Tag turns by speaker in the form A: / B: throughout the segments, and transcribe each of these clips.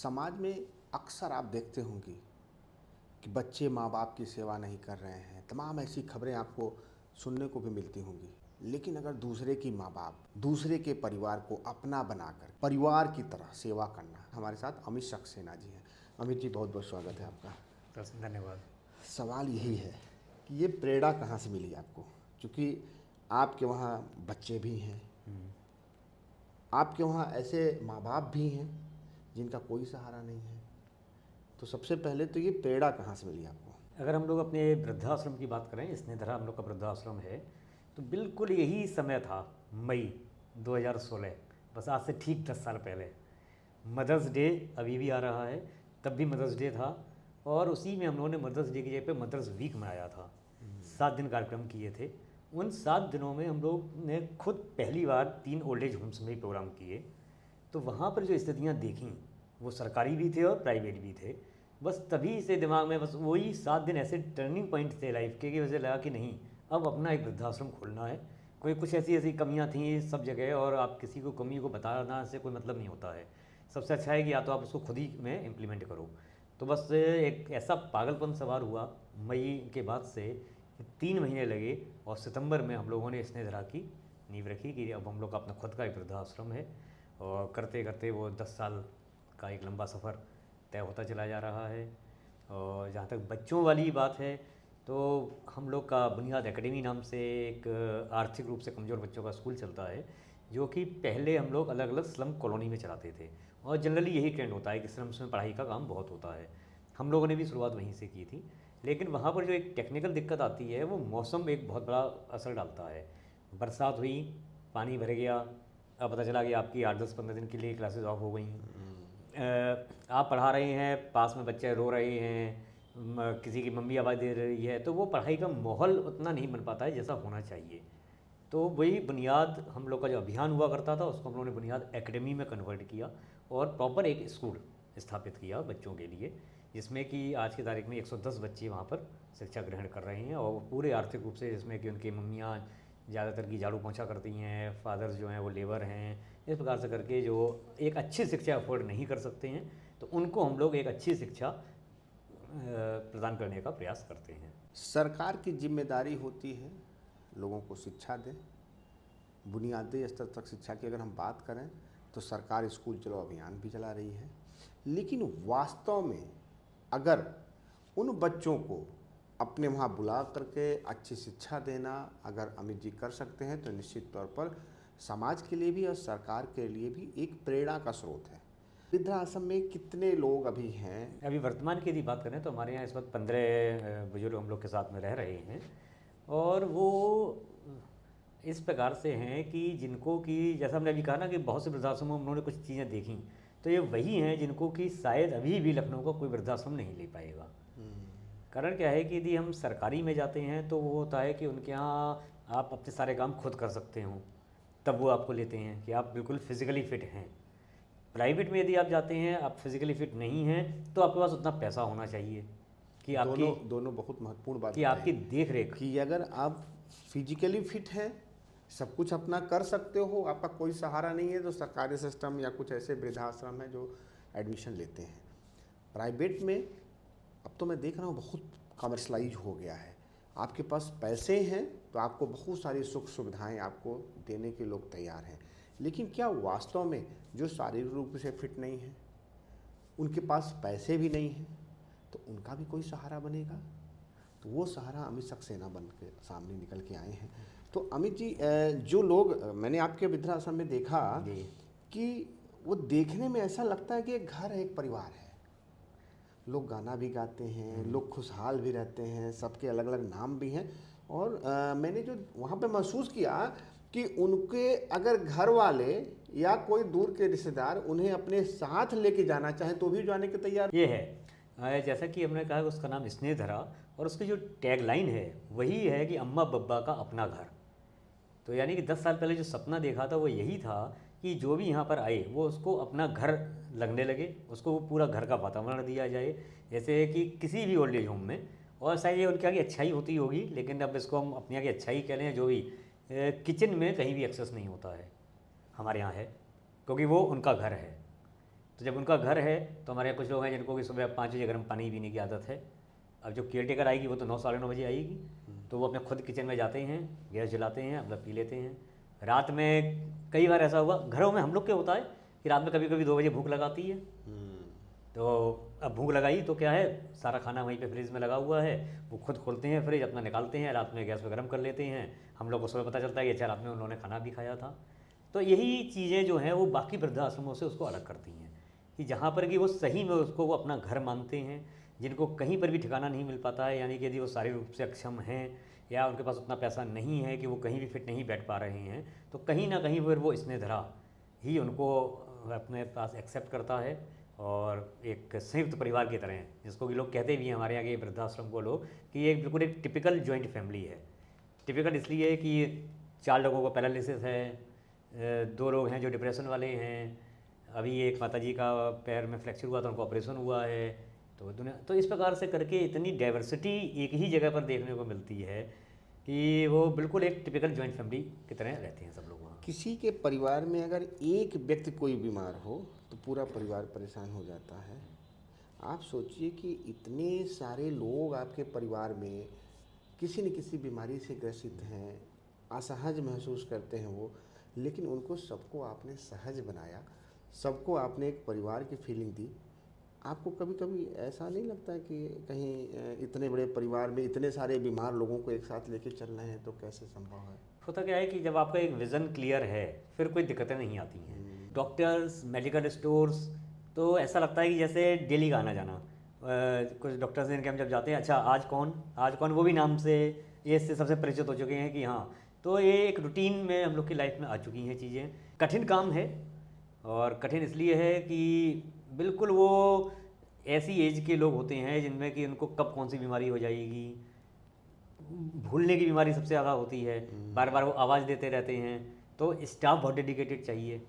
A: समाज में अक्सर आप देखते होंगे कि बच्चे माँ बाप की सेवा नहीं कर रहे हैं। तमाम ऐसी खबरें आपको सुनने को भी मिलती होंगी। लेकिन अगर दूसरे की माँ बाप, दूसरे के परिवार को अपना बनाकर परिवार की तरह सेवा करना। हमारे साथ अमित सक्सेना जी हैं। अमित जी, बहुत बहुत स्वागत है आपका।
B: धन्यवाद।
A: सवाल यही है कि ये प्रेरणा कहाँ से मिली आपको? क्योंकि आपके वहाँ बच्चे भी हैं, आपके वहाँ ऐसे माँ बाप भी हैं जिनका कोई सहारा नहीं है। तो सबसे पहले तो ये प्रेरणा कहाँ से मिली आपको?
B: अगर हम लोग अपने वृद्धाश्रम की बात करें, स्नेहधरा हम लोग का वृद्धाश्रम है, तो बिल्कुल यही समय था, मई 2016, बस आज से ठीक 10 साल पहले। मदर्स डे अभी भी आ रहा है, तब भी मदर्स डे था, और उसी में हम लोगों ने मदर्स डे की जगह पे मदर्स वीक मनाया था। 7 दिन कार्यक्रम किए थे। उन 7 दिनों में हम लोग ने खुद पहली बार 3 ओल्ड एज होम्स में ही प्रोग्राम किए। तो वहाँ पर जो स्थितियाँ देखीं, वो सरकारी भी थे और प्राइवेट भी थे। बस तभी से दिमाग में बस वही 7 दिन ऐसे टर्निंग पॉइंट थे लाइफ के कि मुझे लगा कि नहीं, अब अपना एक वृद्धाश्रम खोलना है। कोई कुछ ऐसी ऐसी कमियां थीं सब जगह, और आप किसी को कमी को बताना से कोई मतलब नहीं होता है। सबसे अच्छा है कि या तो आप उसको खुद ही में इम्प्लीमेंट करो। तो बस एक ऐसा पागलपन सवार हुआ मई के बाद से कि 3 महीने लगे, और सितंबर में हम लोगों ने स्नेहधरा की नींव रखी कि अब हम लोग का अपना खुद का एक वृद्धाश्रम है। और करते करते वो 10 साल का एक लंबा सफ़र तय होता चला जा रहा है। और जहाँ तक बच्चों वाली बात है, तो हम लोग का बुनियाद एकेडमी नाम से एक आर्थिक रूप से कमज़ोर बच्चों का स्कूल चलता है, जो कि पहले हम लोग अलग अलग स्लम कॉलोनी में चलाते थे। और जनरली यही ट्रेंड होता है कि स्लम्स में पढ़ाई का काम बहुत होता है। हम लोगों ने भी शुरुआत वहीं से की थी। लेकिन वहाँ पर जो एक टेक्निकल दिक्कत आती है, वो मौसम एक बहुत बड़ा असर डालता है। बरसात हुई, पानी भर गया, अब पता चला कि आपकी 8-10-15 दिन के लिए क्लासेस ऑफ हो गई। आप पढ़ा रहे हैं, पास में बच्चे रो रहे हैं, किसी की मम्मी आवाज़ दे रही है, तो वो पढ़ाई का माहौल उतना नहीं बन पाता है जैसा होना चाहिए। तो वही बुनियाद हम लोग का जो अभियान हुआ करता था, उसको हम लोगों ने बुनियाद एकेडमी में कन्वर्ट किया, और प्रॉपर एक स्कूल स्थापित किया बच्चों के लिए, जिसमें कि आज की तारीख में 110 बच्चे वहाँ पर शिक्षा ग्रहण कर रहे हैं। और वो पूरे आर्थिक रूप से, जिसमें कि उनकी मम्मियाँ ज़्यादातर की झाड़ू पोंछा करती हैं, फादर्स जो हैं वो लेबर हैं, इस प्रकार से करके जो एक अच्छी शिक्षा अफोर्ड नहीं कर सकते हैं, तो उनको हम लोग एक अच्छी शिक्षा प्रदान करने का प्रयास करते हैं।
A: सरकार की जिम्मेदारी होती है लोगों को शिक्षा दें। बुनियादी स्तर तक शिक्षा की अगर हम बात करें तो सरकार स्कूल चलो अभियान भी चला रही है। लेकिन वास्तव में अगर उन बच्चों को अपने वहाँ बुला करके अच्छी शिक्षा देना अगर अमित जी कर सकते हैं तो निश्चित तौर पर समाज के लिए भी और सरकार के लिए भी एक प्रेरणा का स्रोत है। वृद्धाश्रम में कितने लोग अभी हैं?
B: अभी वर्तमान की यदि बात करें तो हमारे यहाँ इस वक्त 15 बुजुर्ग हम लोग के साथ में रह रहे हैं। और वो इस प्रकार से हैं कि जिनको कि जैसा हमने अभी कहा ना कि बहुत से वृद्धाश्रमों में उन्होंने कुछ चीज़ें देखी, तो ये वही हैं जिनको कि शायद अभी भी लखनऊ का कोई वृद्धाश्रम नहीं ले पाएगा। कारण क्या है कि यदि हम सरकारी में जाते हैं तो वो होता है कि उनके यहाँ आप अपने सारे काम खुद कर सकते हो, तब वो आपको लेते हैं कि आप बिल्कुल फिज़िकली फ़िट हैं। प्राइवेट में यदि आप जाते हैं, आप फिज़िकली फ़िट नहीं हैं, तो आपके पास उतना पैसा होना चाहिए कि आपकी
A: दोनों दोनों बहुत महत्वपूर्ण बात
B: कि आपकी
A: बताई
B: देख रेख।
A: कि अगर आप फिजिकली फिट हैं, सब कुछ अपना कर सकते हो, आपका कोई सहारा नहीं है, तो सरकारी सिस्टम या कुछ ऐसे वृद्धाश्रम है जो एडमिशन लेते हैं। प्राइवेट में अब तो मैं देख रहा हूँ बहुत कमर्शलाइज हो गया है। आपके पास पैसे हैं तो आपको बहुत सारी सुख सुविधाएं आपको देने के लोग तैयार हैं। लेकिन क्या वास्तव में जो शारीरिक रूप से फिट नहीं है, उनके पास पैसे भी नहीं हैं, तो उनका भी कोई सहारा बनेगा? तो वो सहारा अमित सक्सेना बन के सामने निकल के आए हैं। तो अमित जी, जो लोग मैंने आपके वृद्धाश्रम में देखा
B: जी।
A: कि वो देखने में ऐसा लगता है कि एक घर है, एक परिवार है। लोग गाना भी गाते हैं, लोग खुशहाल भी रहते हैं, सबके अलग अलग नाम भी हैं। और मैंने जो वहाँ पे महसूस किया कि उनके अगर घर वाले या कोई दूर के रिश्तेदार उन्हें अपने साथ लेके जाना चाहें तो भी जाने के तैयार।
B: ये है जैसा कि हमने कहा, उसका नाम स्नेहधरा, और उसकी जो टैगलाइन है वही है कि अम्मा बब्बा का अपना घर। तो यानी कि 10 साल पहले जो सपना देखा था वो यही था कि जो भी यहाँ पर आए वो उसको अपना घर लगने लगे, उसको वो पूरा घर का वातावरण दिया जाए, जैसे कि किसी भी ओल्ड एज होम में। और शायद ये उनके आगे अच्छाई होती होगी, लेकिन अब इसको हम अपने आगे अच्छाई कह लें, जो भी किचन में कहीं भी एक्सेस नहीं होता है, हमारे यहाँ है, क्योंकि वो उनका घर है। तो जब उनका घर है तो हमारे यहाँ कुछ लोग हैं जिनको कि सुबह 5 बजे गर्म पानी पीने की आदत है। अब जो केयर टेकर आएगी वो तो 9 साढ़े 9 बजे आएगी, तो वो अपने खुद किचन में जाते हैं, गैस जलाते हैं, अपना पी लेते हैं। रात में कई बार ऐसा हुआ घरों में हम लोग क्या होता है कि रात में कभी कभी 2 बजे भूख लगाती है, तो अब भूख लगाई तो क्या है, सारा खाना वहीं पे फ्रिज में लगा हुआ है, वो खुद खोलते हैं फ्रिज, अपना निकालते हैं, रात में गैस पे गर्म कर लेते हैं। हम लोग को सुबह पता चलता है कि अच्छा रात में उन्होंने खाना भी खाया था। तो यही चीज़ें जो हैं वो बाकी वृद्धाश्रमों से उसको अलग करती हैं कि जहाँ पर कि वो सही में उसको वो अपना घर मानते हैं, जिनको कहीं पर भी ठिकाना नहीं मिल पाता है, यानी कि यदि वो शारीरिक रूप से अक्षम हैं या उनके पास उतना पैसा नहीं है कि वो कहीं भी फिट नहीं बैठ पा रहे हैं, तो कहीं ना कहीं फिर वो स्नेहधरा ही उनको अपने पास एक्सेप्ट करता है और एक संयुक्त परिवार की तरह, जिसको कि लोग कहते भी हैं हमारे यहाँ के वृद्धाश्रम को लोग कि ये बिल्कुल एक टिपिकल जॉइंट फैमिली है। टिपिकल इसलिए है कि 4 लोगों को पैरालिसिस है, 2 लोग हैं जो डिप्रेशन वाले हैं, अभी एक माताजी का पैर में फ्रैक्चर हुआ था, उनको ऑपरेशन हुआ है। तो दुनिया तो इस प्रकार से करके इतनी डाइवर्सिटी एक ही जगह पर देखने को मिलती है कि वो बिल्कुल एक टिपिकल जॉइंट फैमिली की तरह रहते हैं सब लोग वहाँ।
A: किसी के परिवार में अगर एक व्यक्ति कोई बीमार हो तो पूरा परिवार परेशान हो जाता है। आप सोचिए कि इतने सारे लोग आपके परिवार में किसी न किसी बीमारी से ग्रसित हैं, असहज महसूस करते हैं वो, लेकिन उनको सबको आपने सहज बनाया, सबको आपने एक परिवार की फीलिंग दी। आपको कभी कभी ऐसा नहीं लगता कि कहीं इतने बड़े परिवार में इतने सारे बीमार लोगों को एक साथ लेके चल रहे हैं तो कैसे संभव है?
B: होता क्या है कि जब आपका एक विज़न क्लियर है फिर कोई दिक्कतें नहीं आती हैं। डॉक्टर्स, मेडिकल स्टोर्स, तो ऐसा लगता है कि जैसे डेली का आना जाना। कुछ डॉक्टर्स इनके हम जब जाते हैं, अच्छा आज कौन वो भी नाम से ये इससे सबसे परिचित हो चुके हैं कि हाँ, तो ये एक रूटीन में हम लोग की लाइफ में आ चुकी हैं चीज़ें। कठिन काम है, और कठिन इसलिए है कि बिल्कुल वो ऐसी एज के लोग होते हैं जिनमें कि उनको कब कौन सी बीमारी हो जाएगी, भूलने की बीमारी सबसे ज़्यादा होती है, बार बार वो आवाज़ देते रहते हैं, तो स्टाफ बहुत डेडिकेटेड चाहिए।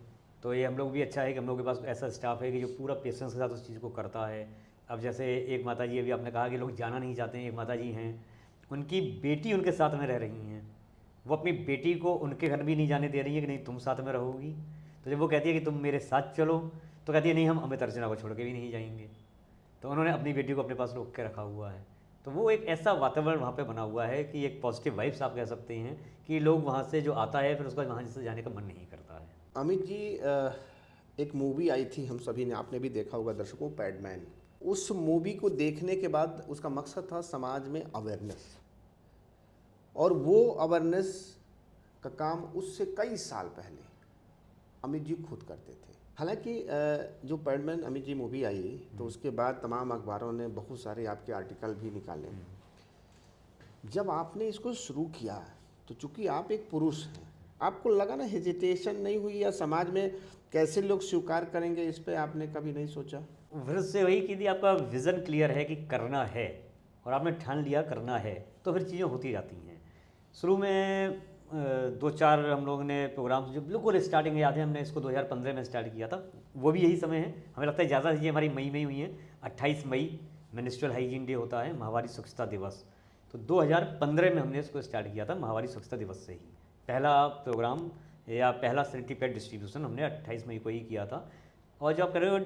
B: तो ये हम लोग भी अच्छा है कि हम लोग के पास ऐसा स्टाफ है कि जो पूरा पेशेंस के साथ उस चीज़ को करता है। अब जैसे एक माता जी, अभी आपने कहा कि लोग जाना नहीं चाहते हैं, एक माता जी हैं, उनकी बेटी उनके साथ में रह रही हैं, वो अपनी बेटी को उनके घर भी नहीं जाने दे रही है कि नहीं तुम साथ में रहोगी। तो जब वो कहती है कि तुम मेरे साथ चलो, तो कहती है नहीं हम अमित अर्चना को छोड़ के भी नहीं जाएंगे। तो उन्होंने अपनी बेटी को अपने पास रोक के रखा हुआ है। तो वो एक ऐसा वातावरण वहाँ पे बना हुआ है कि एक पॉजिटिव वाइब्स आप कह सकते हैं कि लोग वहाँ से जो आता है फिर उसका वहाँ से जाने का मन नहीं करता है।
A: अमित जी, एक मूवी आई थी, हम सभी ने, आपने भी देखा होगा दर्शकों, पैडमैन। उस मूवी को देखने के बाद उसका मकसद था समाज में अवेयरनेस, और वो अवेयरनेस का काम उससे कई साल पहले अमित जी खुद करते थे। हालांकि जो पैडमैन अमित जी मूवी आई तो उसके बाद तमाम अखबारों ने बहुत सारे आपके आर्टिकल भी निकाले। जब आपने इसको शुरू किया तो चूंकि आप एक पुरुष हैं, आपको लगा ना, हेजिटेशन नहीं हुई, या समाज में कैसे लोग स्वीकार करेंगे, इस पे आपने कभी नहीं सोचा?
B: फिर से वही कि यदि आपका विज़न क्लियर है कि करना है और आपने ठान लिया करना है, तो फिर चीज़ें होती जाती हैं। शुरू में 2-4 हम लोगों ने प्रोग्राम्स, जो बिल्कुल स्टार्टिंग में याद है, हमने इसको 2015 में स्टार्ट किया था, वो भी यही समय है। हमें लगता है ज़्यादा चीज़ें हमारी मई में ही हुई हैं। 28 मई मेंस्ट्रुअल हाइजीन डे होता है, माहवारी स्वच्छता दिवस। तो 2015 में हमने इसको स्टार्ट किया था, माहवारी स्वच्छता दिवस से ही पहला प्रोग्राम या पहला सैनिटरी पैड डिस्ट्रीब्यूशन हमने 28 मई को ही किया था। और जो आप कह रहे हो,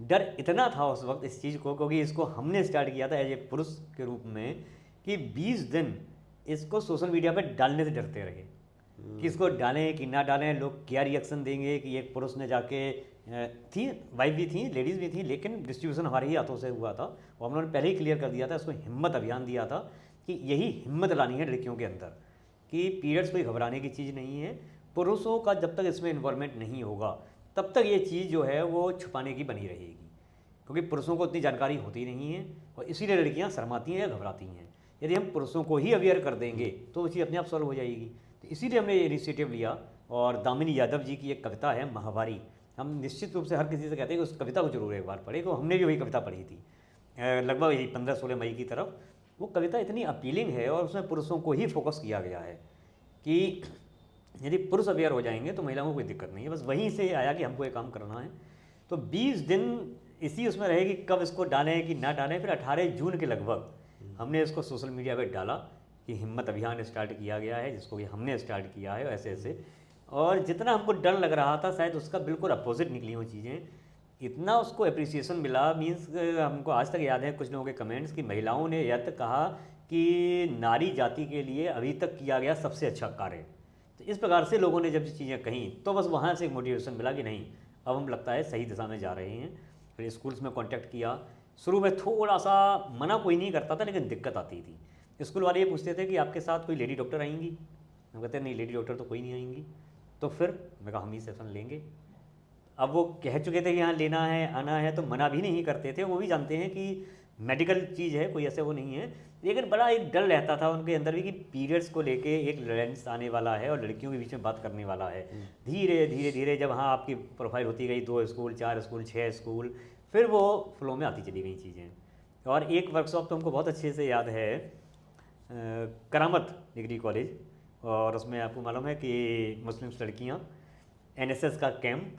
B: डर इतना था उस वक्त इस चीज़ को, क्योंकि इसको हमने स्टार्ट किया था एज ए पुरुष के रूप में, कि 20 दिन इसको सोशल मीडिया पे डालने से डरते रहे कि इसको डालें कि ना डालें, लोग क्या रिएक्शन देंगे। कि एक पुरुष ने जाके, थी वाइफ भी थी, लेडीज़ भी थी, लेकिन डिस्ट्रीब्यूशन हमारे ही हाथों से हुआ था और हम लोगों ने पहले ही क्लियर कर दिया था, इसको हिम्मत अभियान दिया था कि यही हिम्मत लानी है लड़कियों के अंदर कि पीरियड्स कोई घबराने की चीज़ नहीं है। पुरुषों का जब तक इसमें इन्वॉल्वमेंट नहीं होगा तब तक ये चीज़ जो है वो छुपाने की बनी रहेगी, क्योंकि पुरुषों को उतनी जानकारी होती नहीं है और इसीलिए लड़कियां शर्माती हैं या घबराती हैं। यदि हम पुरुषों को ही अवेयर कर देंगे तो वो चीज़ अपने आप सॉल्व हो जाएगी। तो इसीलिए हमने ये इनिशिएटिव लिया। और दामिनी यादव जी की एक कविता है माहवारी, हम निश्चित रूप से हर किसी से कहते हैं कि उस कविता को जरूर एक बार पढ़े। तो हमने भी वही कविता पढ़ी थी लगभग यही 15-16 मई की तरफ। वो कविता इतनी अपीलिंग है और उसमें पुरुषों को ही फोकस किया गया है कि यदि पुरुष अवेयर हो जाएंगे तो महिलाओं को कोई दिक्कत नहीं है। बस वहीं से आया कि हमको ये काम करना है। तो 20 दिन इसी उसमें रहे कि कब इसको डालें कि ना डालें। फिर 18 जून के लगभग हमने इसको सोशल मीडिया पर डाला कि हिम्मत अभियान स्टार्ट किया गया है, जिसको कि हमने स्टार्ट किया है ऐसे ऐसे। और जितना हमको डर लग रहा था शायद उसका बिल्कुल अपोजिट निकली वो चीज़ें इतना उसको अप्रिसिएशन मिला, मीन्स हमको आज तक याद है कुछ लोगों के कमेंट्स कि महिलाओं ने यह तक कहा कि नारी जाति के लिए अभी तक किया गया सबसे अच्छा कार्य। तो इस प्रकार से लोगों ने जब चीज़ें कहीं तो बस वहाँ से एक मोटिवेशन मिला कि नहीं, अब हम लगता है सही दिशा में जा रहे हैं। फिर स्कूल्स में कांटेक्ट किया। शुरू में थोड़ा सा मना कोई नहीं करता था, लेकिन दिक्कत आती थी। स्कूल वाले ये पूछते थे कि आपके साथ कोई लेडी डॉक्टर आएंगी? हम कहते नहीं, लेडी डॉक्टर तो कोई नहीं आएंगी। तो फिर मैं कहा हम ही सेशन लेंगे। अब वो कह चुके थे कि यहाँ लेना है, आना है, तो मना भी नहीं करते थे। वो भी जानते हैं कि मेडिकल चीज़ है, कोई ऐसे वो नहीं है। लेकिन बड़ा एक डर रहता था उनके अंदर भी कि पीरियड्स को लेके एक लेंस आने वाला है और लड़कियों के बीच में बात करने वाला है। धीरे धीरे धीरे जब हाँ आपकी प्रोफाइल होती गई, 2 स्कूल, 4 स्कूल, 6 स्कूल, फिर वो फ्लो में आती चली गई चीज़ें। और एक वर्कशॉप तो हमको बहुत अच्छे से याद है, करामत डिग्री कॉलेज, और उसमें आपको मालूम है कि मुस्लिम्स लड़कियाँ, NSS का कैंप,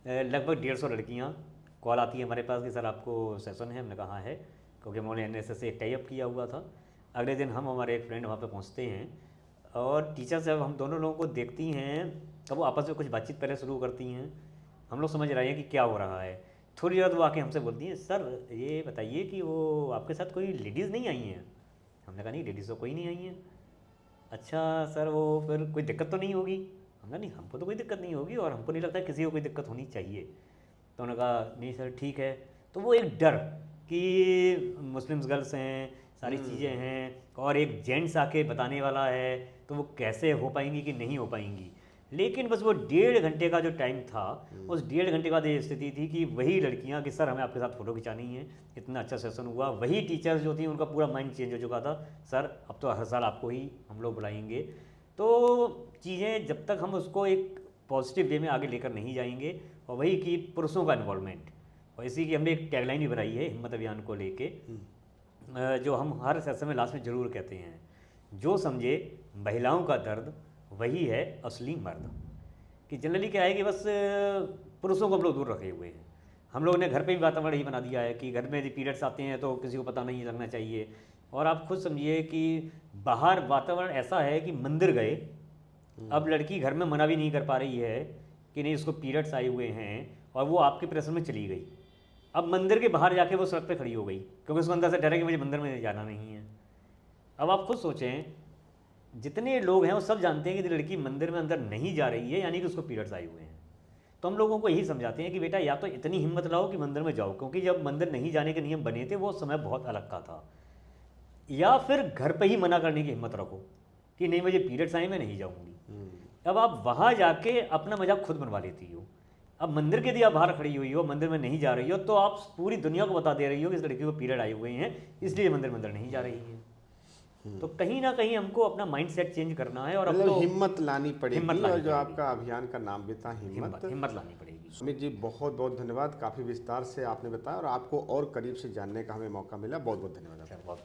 B: लगभग 150 लड़कियाँ कॉल आती है हमारे पास कि सर आपको सेशन है। हमने कहा है, क्योंकि हमने NSS से टाई अप किया हुआ था। अगले दिन हम हमारे एक फ्रेंड वहाँ पे पहुँचते हैं और टीचर जब हम दोनों लोगों को देखती हैं तब वो आपस में कुछ बातचीत पहले शुरू करती हैं। हम लोग समझ रहे हैं कि क्या हो रहा है। थोड़ी देर वो आके हमसे बोलती हैं, सर ये बताइए कि वो आपके साथ कोई लेडीज़ नहीं आई हैं? हमने कहा नहीं, लेडीज़ तो कोई नहीं आई हैं। अच्छा सर, वो फिर कोई दिक्कत तो नहीं होगी? हमने नहीं, हमको तो कोई दिक्कत नहीं होगी और हमको नहीं लगता किसी को कोई दिक्कत होनी चाहिए। तो उन्होंने कहा नहीं सर ठीक है। तो वो एक डर कि मुस्लिम्स गर्ल्स हैं, सारी चीज़ें हैं, और एक जेंट्स आके बताने वाला है, तो वो कैसे हो पाएंगी कि नहीं हो पाएंगी। लेकिन बस वो 1.5 घंटे का जो टाइम था, उस 1.5 घंटे बाद ये स्थिति थी कि वही लड़कियां कि सर हमें आपके साथ फ़ोटो खिंचानी है, इतना अच्छा सेशन हुआ। वही टीचर्स जो थी उनका पूरा माइंड चेंज हो चुका था, सर अब तो हर साल आपको ही हम लोग बुलाएंगे। तो चीज़ें जब तक हम उसको एक पॉजिटिव वे में आगे लेकर नहीं जाएंगे, और वही कि पुरुषों का इन्वॉल्वमेंट, और इसी की हमने एक टैगलाइन भी बनाई है हिम्मत अभियान को लेके, जो हम हर सेशन में लास्ट में ज़रूर कहते हैं, जो समझे महिलाओं का दर्द वही है असली मर्द। कि जनरली क्या है कि बस पुरुषों को हम लोग दूर रखे हुए हैं। हम लोगों ने घर पे भी वातावरण यही बना दिया है कि घर में यदि पीरियड्स आते हैं तो किसी को पता नहीं लगना चाहिए। और आप खुद समझिए कि बाहर वातावरण ऐसा है कि मंदिर गए, अब लड़की घर में मना भी नहीं कर पा रही है कि नहीं उसको पीरियड्स आए हुए हैं, और वो आपके प्रेशर में चली गई। अब मंदिर के बाहर जाके वो सड़क पे खड़ी हो गई क्योंकि उसको अंदर से डर है कि मुझे मंदिर में जाना नहीं है। अब आप खुद सोचें, जितने लोग हैं वो सब जानते हैं कि लड़की मंदिर में अंदर नहीं जा रही है यानी कि उसको पीरियड्स आए हुए हैं। तो हम लोगों को यही समझाते हैं कि बेटा या तो इतनी हिम्मत लाओ कि मंदिर में जाओ, क्योंकि जब मंदिर नहीं जाने के नियम बने थे वो समय बहुत अलग का था, या फिर घर पे ही मना करने की हिम्मत रखो कि नहीं मुझे पीरियड्स आए मैं नहीं जाऊँगी। अब आप वहाँ जाके अपना मजाक खुद बनवा लेती हो। अब मंदिर के यदि आप बाहर खड़ी हुई हो, मंदिर में नहीं जा रही हो, तो आप पूरी दुनिया को बता दे रही हो कि इस लड़की को पीरियड आए हुए हैं इसलिए मंदिर नहीं जा रही है। तो कहीं ना कहीं हमको अपना माइंडसेट चेंज करना है और
A: मतलब हिम्मत लानी पड़ेगी। और जो
B: पड़ेगी।
A: आपका अभियान का नाम भी था
B: हिम्मत लानी पड़ेगी।
A: सुमित जी बहुत बहुत धन्यवाद, काफ़ी विस्तार से आपने बताया और आपको और करीब से जानने का हमें मौका मिला। बहुत बहुत धन्यवाद।
B: बहुत